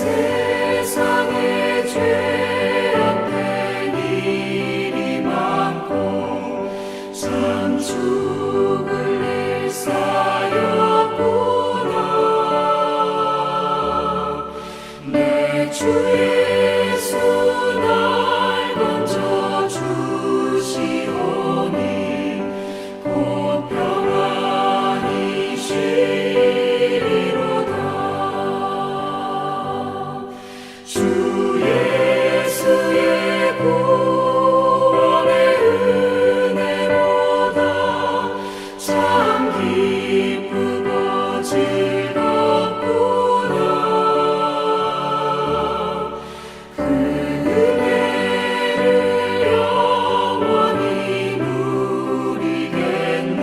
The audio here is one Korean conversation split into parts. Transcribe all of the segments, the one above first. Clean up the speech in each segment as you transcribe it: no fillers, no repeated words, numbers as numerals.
세상에 죄악된 일이 많고 참 죽을 일 쌓였구나. 내 주 예수 날 건져 주시오니 곧 평안히 쉬리로다. 주 예수의 구원의 은혜보다 참 기쁘고 즐겁구나. 그 은혜를 영원히 누리겠네.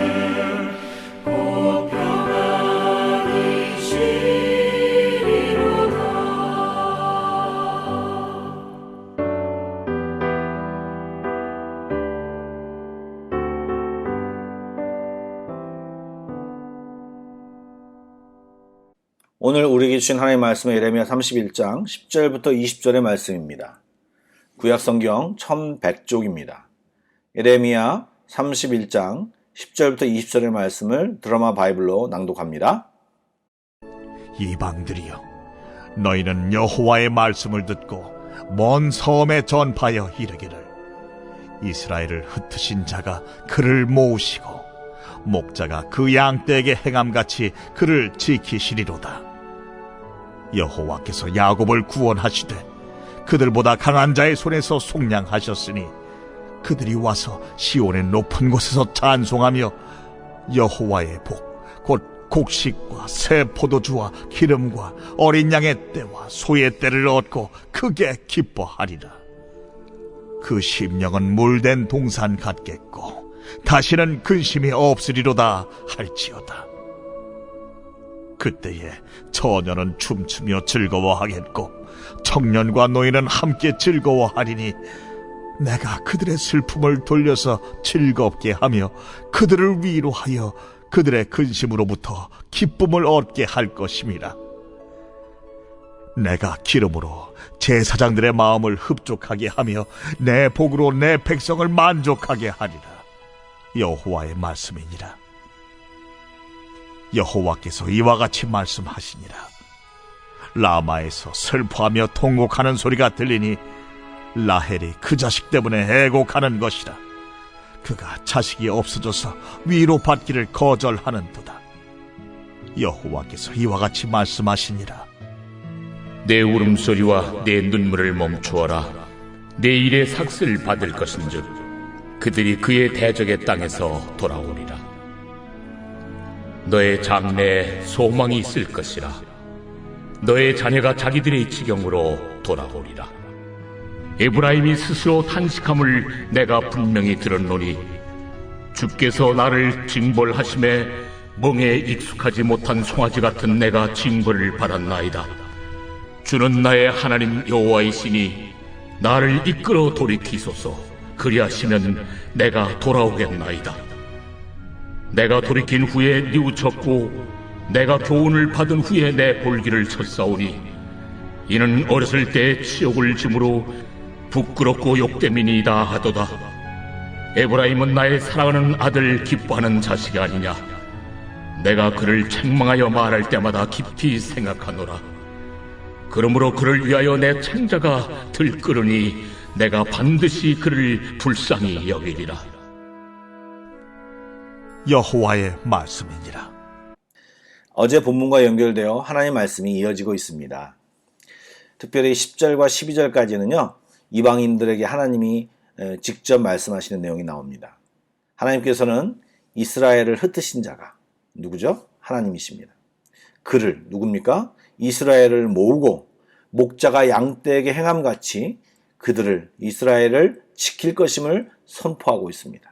곧 평안히 쉬리로다. 오늘 우리에게 주신 하나님의 말씀은 예레미야 31장 10절부터 20절의 말씀입니다. 구약성경 1100쪽입니다. 예레미야 31장 10절부터 20절의 말씀을 드라마 바이블로 낭독합니다. 이방들이여, 너희는 여호와의 말씀을 듣고 먼 섬에 전파하여 이르기를, 이스라엘을 흩으신 자가 그를 모으시고 목자가 그 양떼에게 행함같이 그를 지키시리로다. 여호와께서 야곱을 구원하시되 그들보다 강한 자의 손에서 속량하셨으니 그들이 와서 시온의 높은 곳에서 찬송하며 여호와의 복 곧 곡식과 새 포도주와 기름과 어린 양의 떼와 소의 떼를 얻고 크게 기뻐하리라. 그 심령은 물된 동산 같겠고 다시는 근심이 없으리로다 할지어다. 그때에 처녀는 춤추며 즐거워하겠고 청년과 노인은 함께 즐거워하리니 내가 그들의 슬픔을 돌려서 즐겁게 하며 그들을 위로하여 그들의 근심으로부터 기쁨을 얻게 할 것임이라. 내가 기름으로 제사장들의 마음을 흡족하게 하며 내 복으로 내 백성을 만족하게 하리라. 여호와의 말씀이니라. 여호와께서 이와 같이 말씀하시니라. 라마에서 슬퍼하며 통곡하는 소리가 들리니 라헬이 그 자식 때문에 애곡하는 것이라. 그가 자식이 없어져서 위로받기를 거절하는도다. 여호와께서 이와 같이 말씀하시니라. 내 울음소리와 내 눈물을 멈추어라. 내 일의 삭슬 받을 것인즉 그들이 그의 대적의 땅에서 돌아오리라. 너의 장래에 소망이 있을 것이라. 너의 자녀가 자기들의 지경으로 돌아오리라. 에브라임이 스스로 탄식함을 내가 분명히 들었노니 주께서 나를 징벌하심에 멍에 익숙하지 못한 송아지 같은 내가 징벌을 받았나이다. 주는 나의 하나님 여호와이시니 나를 이끌어 돌이키소서. 그리하시면 내가 돌아오겠나이다. 내가 돌이킨 후에 뉘우쳤고 내가 교훈을 받은 후에 내 볼기를 쳤사오니 이는 어렸을 때 치욕을 짐으로 부끄럽고 욕됨이니이다 하도다. 에브라임은 나의 사랑하는 아들 기뻐하는 자식이 아니냐. 내가 그를 책망하여 말할 때마다 깊이 생각하노라. 그러므로 그를 위하여 내 창자가 들끓으니 내가 반드시 그를 불쌍히 여기리라. 여호와의 말씀이니라. 어제 본문과 연결되어 하나님의 말씀이 이어지고 있습니다. 특별히 10절과 12절까지는요. 이방인들에게 하나님이 직접 말씀하시는 내용이 나옵니다. 하나님께서는 이스라엘을 흩으신 자가 누구죠? 하나님이십니다. 그를 누굽니까? 이스라엘을 모으고 목자가 양떼에게 행함같이 그들을 이스라엘을 지킬 것임을 선포하고 있습니다.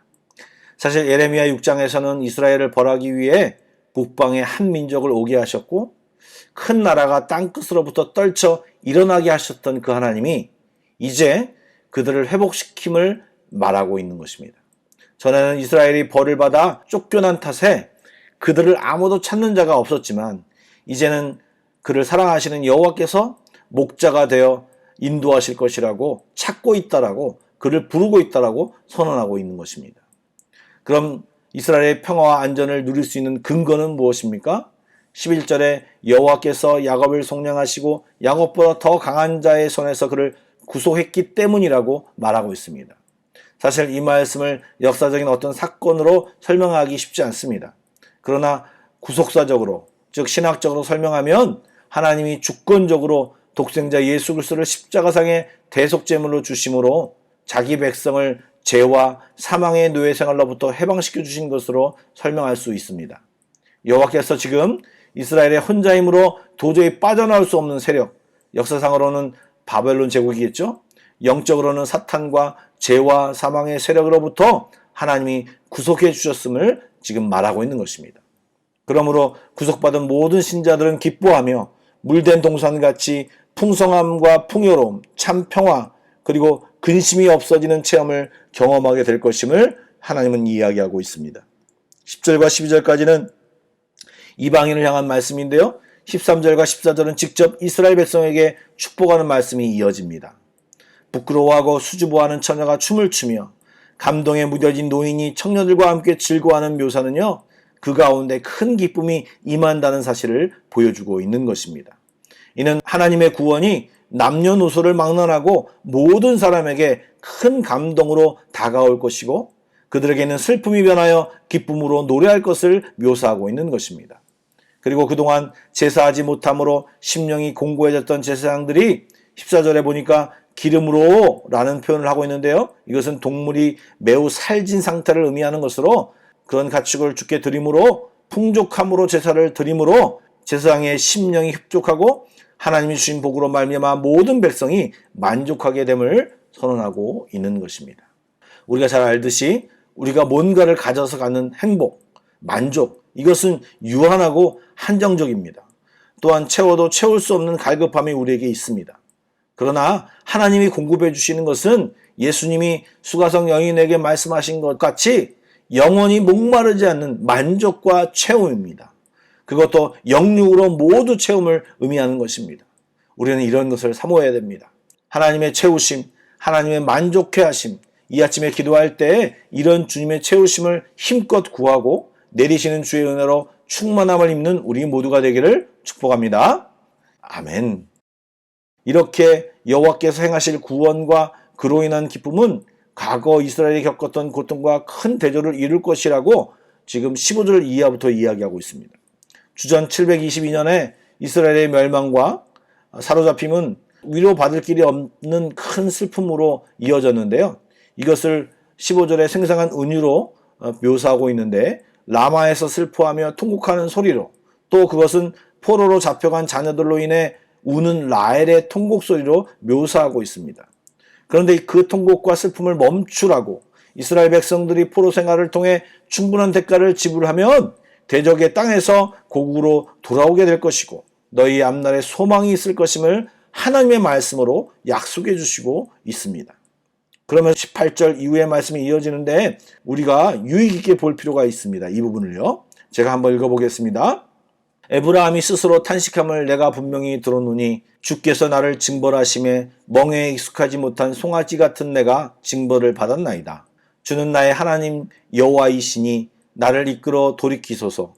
사실 예레미야 6장에서는 이스라엘을 벌하기 위해 북방의 한 민족을 오게 하셨고 큰 나라가 땅끝으로부터 떨쳐 일어나게 하셨던 그 하나님이 이제 그들을 회복시킴을 말하고 있는 것입니다. 전에는 이스라엘이 벌을 받아 쫓겨난 탓에 그들을 아무도 찾는 자가 없었지만 이제는 그를 사랑하시는 여호와께서 목자가 되어 인도하실 것이라고 찾고 있다라고 그를 부르고 있다라고 선언하고 있는 것입니다. 그럼 이스라엘의 평화와 안전을 누릴 수 있는 근거는 무엇입니까? 11절에 여호와께서 야곱을 속량하시고 야곱보다 더 강한 자의 손에서 그를 구속했기 때문이라고 말하고 있습니다. 사실 이 말씀을 역사적인 어떤 사건으로 설명하기 쉽지 않습니다. 그러나 구속사적으로, 즉 신학적으로 설명하면 하나님이 주권적으로 독생자 예수 그리스도를 십자가상의 대속제물로 주심으로 자기 백성을 죄와 사망의 노예 생활로부터 해방시켜 주신 것으로 설명할 수 있습니다. 여호와께서 지금 이스라엘의 혼자임으로 도저히 빠져나올 수 없는 세력, 역사상으로는 바벨론 제국이겠죠? 영적으로는 사탄과 죄와 사망의 세력으로부터 하나님이 구속해 주셨음을 지금 말하고 있는 것입니다. 그러므로 구속받은 모든 신자들은 기뻐하며 물된 동산같이 풍성함과 풍요로움, 참 평화, 그리고 근심이 없어지는 체험을 경험하게 될 것임을 하나님은 이야기하고 있습니다. 10절과 12절까지는 이방인을 향한 말씀인데요. 13절과 14절은 직접 이스라엘 백성에게 축복하는 말씀이 이어집니다. 부끄러워하고 수줍어하는 처녀가 춤을 추며 감동에 무뎌진 노인이 청년들과 함께 즐거워하는 묘사는요, 그 가운데 큰 기쁨이 임한다는 사실을 보여주고 있는 것입니다. 이는 하나님의 구원이 남녀노소를 막론하고 모든 사람에게 큰 감동으로 다가올 것이고 그들에게는 슬픔이 변하여 기쁨으로 노래할 것을 묘사하고 있는 것입니다. 그리고 그동안 제사하지 못함으로 심령이 공고해졌던 제사장들이 14절에 보니까 기름으로 라는 표현을 하고 있는데요. 이것은 동물이 매우 살진 상태를 의미하는 것으로 그런 가축을 주께 드림으로 풍족함으로 제사를 드림으로 제사장의 심령이 흡족하고 하나님이 주신 복으로 말미암아 모든 백성이 만족하게 됨을 선언하고 있는 것입니다. 우리가 잘 알듯이 우리가 뭔가를 가져서 갖는 행복, 만족, 이것은 유한하고 한정적입니다. 또한 채워도 채울 수 없는 갈급함이 우리에게 있습니다. 그러나 하나님이 공급해 주시는 것은 예수님이 수가성 여인에게 말씀하신 것 같이 영원히 목마르지 않는 만족과 채움입니다. 그것도 영육으로 모두 채움을 의미하는 것입니다. 우리는 이런 것을 사모해야 됩니다. 하나님의 채우심, 하나님의 만족해 하심, 이 아침에 기도할 때 이런 주님의 채우심을 힘껏 구하고 내리시는 주의 은혜로 충만함을 입는 우리 모두가 되기를 축복합니다. 아멘. 이렇게 여호와께서 행하실 구원과 그로 인한 기쁨은 과거 이스라엘이 겪었던 고통과 큰 대조를 이룰 것이라고 지금 15절 이하부터 이야기하고 있습니다. 주전 722년에 이스라엘의 멸망과 사로잡힘은 위로받을 길이 없는 큰 슬픔으로 이어졌는데요. 이것을 15절에 생생한 은유로 묘사하고 있는데 라마에서 슬퍼하며 통곡하는 소리로, 또 그것은 포로로 잡혀간 자녀들로 인해 우는 라헬의 통곡 소리로 묘사하고 있습니다. 그런데 그 통곡과 슬픔을 멈추라고 이스라엘 백성들이 포로 생활을 통해 충분한 대가를 지불하면 대적의 땅에서 고국으로 돌아오게 될 것이고 너희 앞날에 소망이 있을 것임을 하나님의 말씀으로 약속해 주시고 있습니다. 그러면 18절 이후의 말씀이 이어지는데 우리가 유의 깊게 볼 필요가 있습니다. 이 부분을요. 제가 한번 읽어보겠습니다. 에브라함이 스스로 탄식함을 내가 분명히 들었노니 주께서 나를 징벌하심에 멍에에 익숙하지 못한 송아지 같은 내가 징벌을 받았나이다. 주는 나의 하나님 여호와이시니 나를 이끌어 돌이키소서.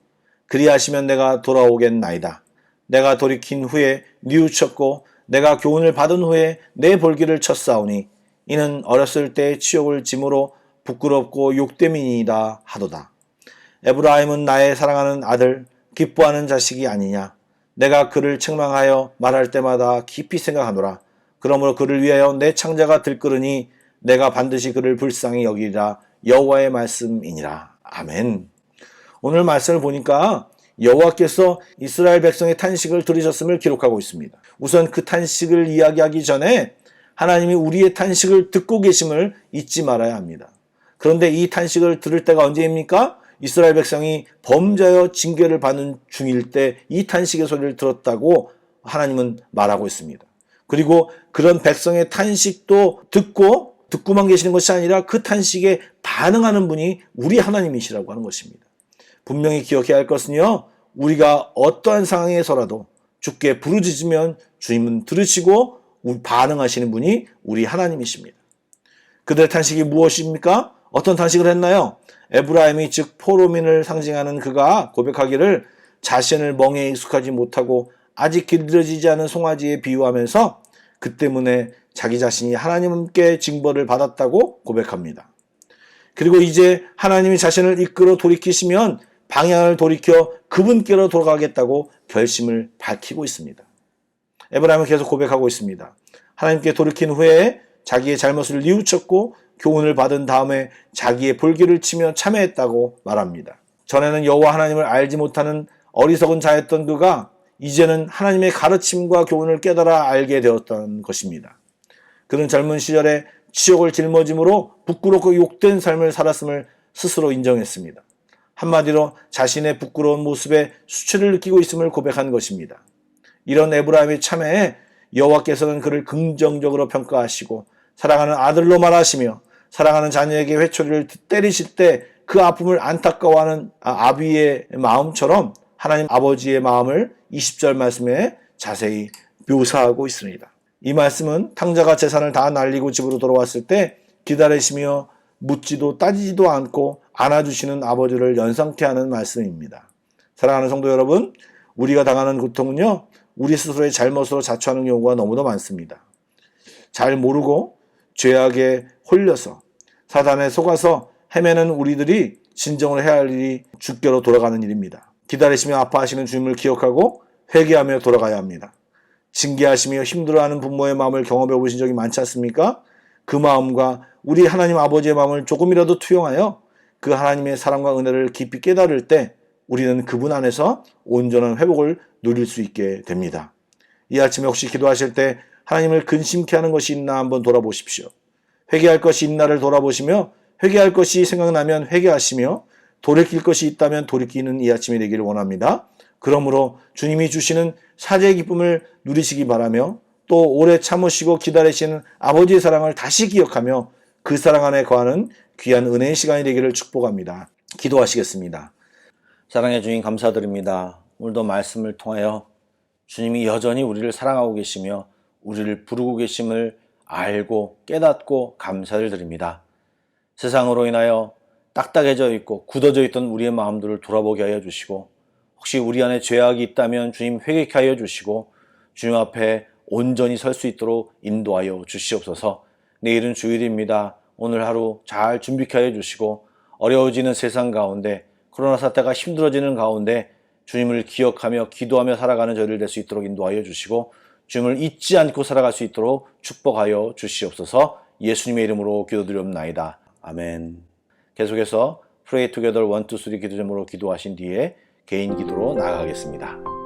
그리하시면 내가 돌아오겠나이다. 내가 돌이킨 후에 뉘우쳤고 내가 교훈을 받은 후에 내 볼기를 쳤사오니 이는 어렸을 때의 치욕을 짐으로 부끄럽고 욕됨이니이다 하도다. 에브라임은 나의 사랑하는 아들 기뻐하는 자식이 아니냐. 내가 그를 책망하여 말할 때마다 깊이 생각하노라. 그러므로 그를 위하여 내 창자가 들끓으니 내가 반드시 그를 불쌍히 여기리라. 여호와의 말씀이니라. 아멘. 오늘 말씀을 보니까 여호와께서 이스라엘 백성의 탄식을 들으셨음을 기록하고 있습니다. 우선 그 탄식을 이야기하기 전에 하나님이 우리의 탄식을 듣고 계심을 잊지 말아야 합니다. 그런데 이 탄식을 들을 때가 언제입니까? 이스라엘 백성이 범죄하여 징계를 받는 중일 때 이 탄식의 소리를 들었다고 하나님은 말하고 있습니다. 그리고 그런 백성의 탄식도 듣고만 계시는 것이 아니라 그 탄식에 반응하는 분이 우리 하나님이시라고 하는 것입니다. 분명히 기억해야 할 것은요, 우리가 어떠한 상황에서라도 주께 부르짖으면 주님은 들으시고 반응하시는 분이 우리 하나님이십니다. 그들의 탄식이 무엇입니까? 어떤 탄식을 했나요? 에브라임이 즉 포로민을 상징하는 그가 고백하기를 자신을 멍에 익숙하지 못하고 아직 길들여지지 않은 송아지에 비유하면서 그 때문에 자기 자신이 하나님께 징벌을 받았다고 고백합니다. 그리고 이제 하나님이 자신을 이끌어 돌이키시면 방향을 돌이켜 그분께로 돌아가겠다고 결심을 밝히고 있습니다. 에브라임은 계속 고백하고 있습니다. 하나님께 돌이킨 후에 자기의 잘못을 뉘우쳤고 교훈을 받은 다음에 자기의 볼기를 치며 참회했다고 말합니다. 전에는 여호와 하나님을 알지 못하는 어리석은 자였던 그가 이제는 하나님의 가르침과 교훈을 깨달아 알게 되었던 것입니다. 그는 젊은 시절에 치욕을 짊어짐으로 부끄럽고 욕된 삶을 살았음을 스스로 인정했습니다. 한마디로 자신의 부끄러운 모습에 수치를 느끼고 있음을 고백한 것입니다. 이런 에브라임의 참회에 여호와께서는 그를 긍정적으로 평가하시고 사랑하는 아들로 말하시며 사랑하는 자녀에게 회초리를 때리실 때 그 아픔을 안타까워하는 아비의 마음처럼 하나님 아버지의 마음을 20절 말씀에 자세히 묘사하고 있습니다. 이 말씀은 탕자가 재산을 다 날리고 집으로 돌아왔을 때 기다리시며 묻지도 따지지도 않고 안아주시는 아버지를 연상케 하는 말씀입니다. 사랑하는 성도 여러분, 우리가 당하는 고통은요, 우리 스스로의 잘못으로 자초하는 경우가 너무도 많습니다. 잘 모르고 죄악에 홀려서 사단에 속아서 헤매는 우리들이 진정을 해야 할 일이 주께로 돌아가는 일입니다. 기다리시며 아파하시는 주님을 기억하고 회개하며 돌아가야 합니다. 징계하시며 힘들어하는 부모의 마음을 경험해 보신 적이 많지 않습니까? 그 마음과 우리 하나님 아버지의 마음을 조금이라도 투영하여 그 하나님의 사랑과 은혜를 깊이 깨달을 때 우리는 그분 안에서 온전한 회복을 누릴 수 있게 됩니다. 이 아침에 혹시 기도하실 때 하나님을 근심케 하는 것이 있나 한번 돌아보십시오. 회개할 것이 있나를 돌아보시며 회개할 것이 생각나면 회개하시며 돌이킬 것이 있다면 돌이키는 이 아침이 되기를 원합니다. 그러므로 주님이 주시는 사죄의 기쁨을 누리시기 바라며 또 오래 참으시고 기다리시는 아버지의 사랑을 다시 기억하며 그 사랑 안에 거하는 귀한 은혜의 시간이 되기를 축복합니다. 기도하시겠습니다. 사랑의 주님 감사드립니다. 오늘도 말씀을 통하여 주님이 여전히 우리를 사랑하고 계시며 우리를 부르고 계심을 알고 깨닫고 감사를 드립니다. 세상으로 인하여 딱딱해져 있고 굳어져 있던 우리의 마음들을 돌아보게 하여 주시고 혹시 우리 안에 죄악이 있다면 주님 회개케 하여 주시고 주님 앞에 온전히 설 수 있도록 인도하여 주시옵소서. 내일은 주일입니다. 오늘 하루 잘 준비케 하여 주시고 어려워지는 세상 가운데 코로나 사태가 힘들어지는 가운데 주님을 기억하며 기도하며 살아가는 저희를 될 수 있도록 인도하여 주시고 주님을 잊지 않고 살아갈 수 있도록 축복하여 주시옵소서. 예수님의 이름으로 기도드리옵나이다. 아멘. 계속해서 Pray Together 1, 2, 3 기도 제목으로 기도하신 뒤에 개인 기도로 나아가겠습니다.